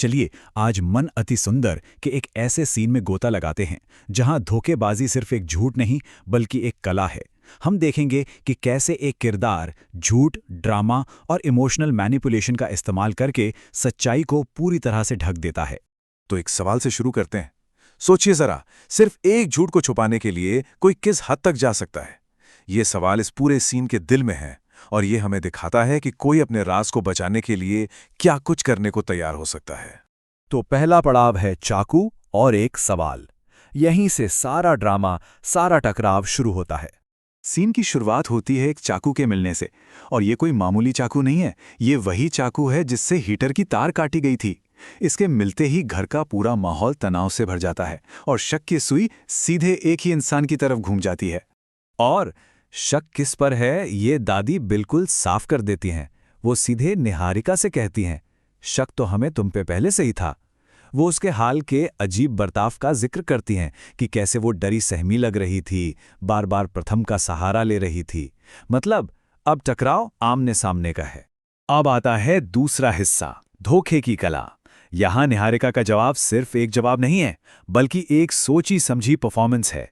चलिए आज मन अति सुंदर के एक ऐसे सीन में गोता लगाते हैं जहां धोखेबाजी सिर्फ एक झूठ नहीं बल्कि एक कला है। हम देखेंगे कि कैसे एक किरदार झूठ, ड्रामा और इमोशनल मैनिपुलेशन का इस्तेमाल करके सच्चाई को पूरी तरह से ढक देता है। तो एक सवाल से शुरू करते हैं। सोचिए जरा, सिर्फ एक झूठ को छुपाने के लिए कोई किस हद तक जा सकता है? ये सवाल इस पूरे सीन के दिल में है और ये हमें दिखाता है कि कोई अपने राज को बचाने के लिए क्या कुछ करने को तैयार हो सकता है। तो पहला पड़ाव है चाकू और एक सवाल। यहीं से सारा ड्रामा, सारा टकराव शुरू होता है। सीन की शुरुआत होती है एक चाकू के मिलने से, और ये कोई मामूली चाकू नहीं है। ये वही चाकू है जिससे हीटर की तार काटी गई थी। इसके मिलते ही घर का पूरा माहौल तनाव से भर जाता है और शक की सुई सीधे एक ही इंसान की तरफ घूम जाती है। और शक किस पर है ये दादी बिल्कुल साफ कर देती हैं। वो सीधे निहारिका से कहती हैं, शक तो हमें तुम पे पहले से ही था। वो उसके हाल के अजीब बर्ताव का जिक्र करती हैं कि कैसे वो डरी सहमी लग रही थी, बार बार प्रथम का सहारा ले रही थी। मतलब अब टकराव आमने सामने का है। अब आता है दूसरा हिस्सा, धोखे की कला। यहां निहारिका का जवाब सिर्फ एक जवाब नहीं है बल्कि एक सोची समझी परफॉर्मेंस है।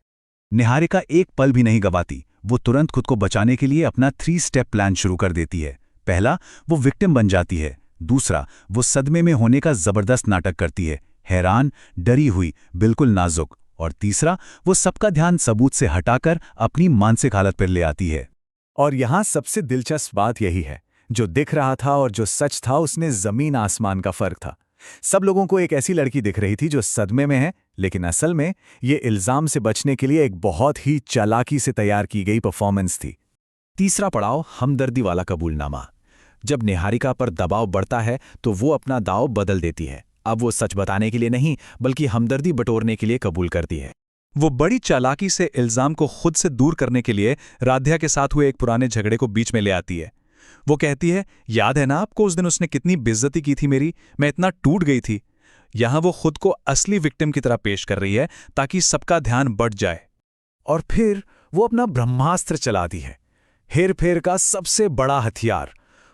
निहारिका एक पल भी नहीं गवाती। वो तुरंत खुद को बचाने के लिए अपना 3 स्टेप प्लान शुरू कर देती है। पहला, वो विक्टिम बन जाती है। दूसरा, वो सदमे में होने का जबरदस्त नाटक करती है, हैरान, डरी हुई, बिल्कुल नाजुक। और तीसरा, वो सबका ध्यान सबूत से हटाकर अपनी मानसिक हालत पर ले आती है। और यहां सबसे दिलचस्प बात यही है, जो दिख रहा था और जो सच था उसमें जमीन आसमान का फर्क था। सब लोगों को एक ऐसी लड़की दिख रही थी जो सदमे में है, लेकिन असल में ये इल्जाम से बचने के लिए एक बहुत ही चालाकी से तैयार की गई परफॉर्मेंस थी। तीसरा पड़ाव, हमदर्दी वाला कबूलनामा। जब निहारिका पर दबाव बढ़ता है तो वो अपना दाव बदल देती है। अब वो सच बताने के लिए नहीं बल्कि हमदर्दी बटोरने के लिए कबूल करती है। वो बड़ी चालाकी से इल्जाम को खुद से दूर करने के लिए राध्या के साथ हुए एक पुराने झगड़े को बीच में ले आती है। वो कहती है, याद है ना आपको उस दिन उसने कितनी बेइज्जती की थी मेरी, मैं इतना टूट गई थी। यहां वो खुद को असली विक्टिम की तरह पेश कर रही है ताकि सबका ध्यान बढ़ जाए। और फिर वो अपना ब्रह्मास्त्र चलाती है, हेर फेर का सबसे बड़ा हथियार।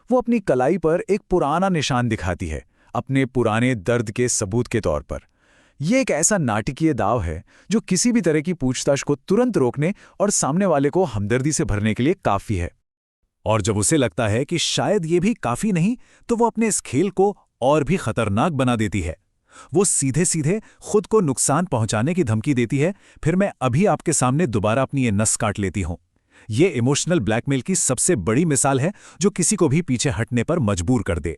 वो अपनी कलाई पर एक पुराना निशान दिखाती है, अपने पुराने दर्द के सबूत के तौर पर। यह एक ऐसा नाटकीय दाव है जो किसी भी तरह की पूछताछ को तुरंत रोकने और सामने वाले को हमदर्दी से भरने के लिए काफी है। और जब उसे लगता है कि शायद ये भी काफी नहीं, तो वो अपने इस खेल को और भी खतरनाक बना देती है। वो सीधे सीधे खुद को नुकसान पहुंचाने की धमकी देती है, फिर मैं अभी आपके सामने दोबारा अपनी ये नस काट लेती हूं। ये इमोशनल ब्लैकमेल की सबसे बड़ी मिसाल है जो किसी को भी पीछे हटने पर मजबूर कर दे।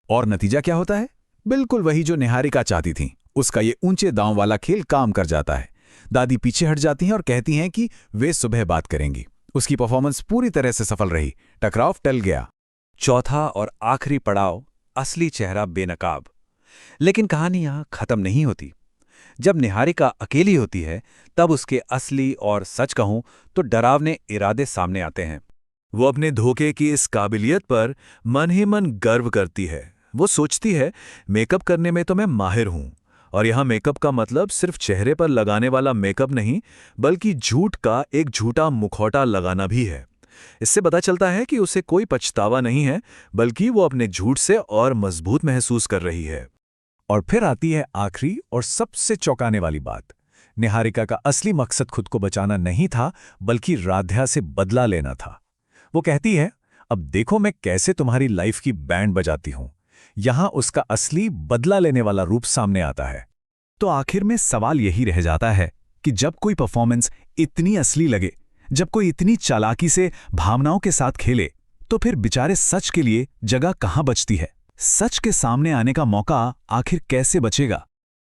और नतीजा क्या होता है? बिल्कुल वही जो निहारिका चाहती थी। उसका ये ऊंचे दांव वाला खेल काम कर जाता है। दादी पीछे हट जाती हैं और कहती हैं कि वे सुबह बात करेंगी। उसकी परफॉर्मेंस पूरी तरह से सफल रही, टकराव टल गया। चौथा और आखिरी पड़ाव, असली चेहरा बेनकाब। लेकिन कहानी यहां खत्म नहीं होती। जब निहारिका अकेली होती है तब उसके असली और सच कहूं तो डरावने इरादे सामने आते हैं। वो अपने धोखे की इस काबिलियत पर मन ही मन गर्व करती है। वो सोचती है, मेकअप करने में तो मैं माहिर हूं। और यहां मेकअप का मतलब सिर्फ चेहरे पर लगाने वाला मेकअप नहीं बल्कि झूठ का एक झूठा मुखौटा लगाना भी है। इससे पता चलता है कि उसे कोई पछतावा नहीं है बल्कि वो अपने झूठ से और मजबूत महसूस कर रही है। और फिर आती है आखिरी और सबसे चौंकाने वाली बात। निहारिका का असली मकसद खुद को बचाना नहीं था बल्कि राध्या से बदला लेना था। वो कहती है, अब देखो मैं कैसे तुम्हारी लाइफ की बैंड बजाती हूं। यहां उसका असली बदला लेने वाला रूप सामने आता है। तो आखिर में सवाल यही रह जाता है कि जब कोई परफॉर्मेंस इतनी असली लगे, जब कोई इतनी चालाकी से भावनाओं के साथ खेले, तो फिर बेचारे सच के लिए जगह कहां बचती है? सच के सामने आने का मौका आखिर कैसे बचेगा?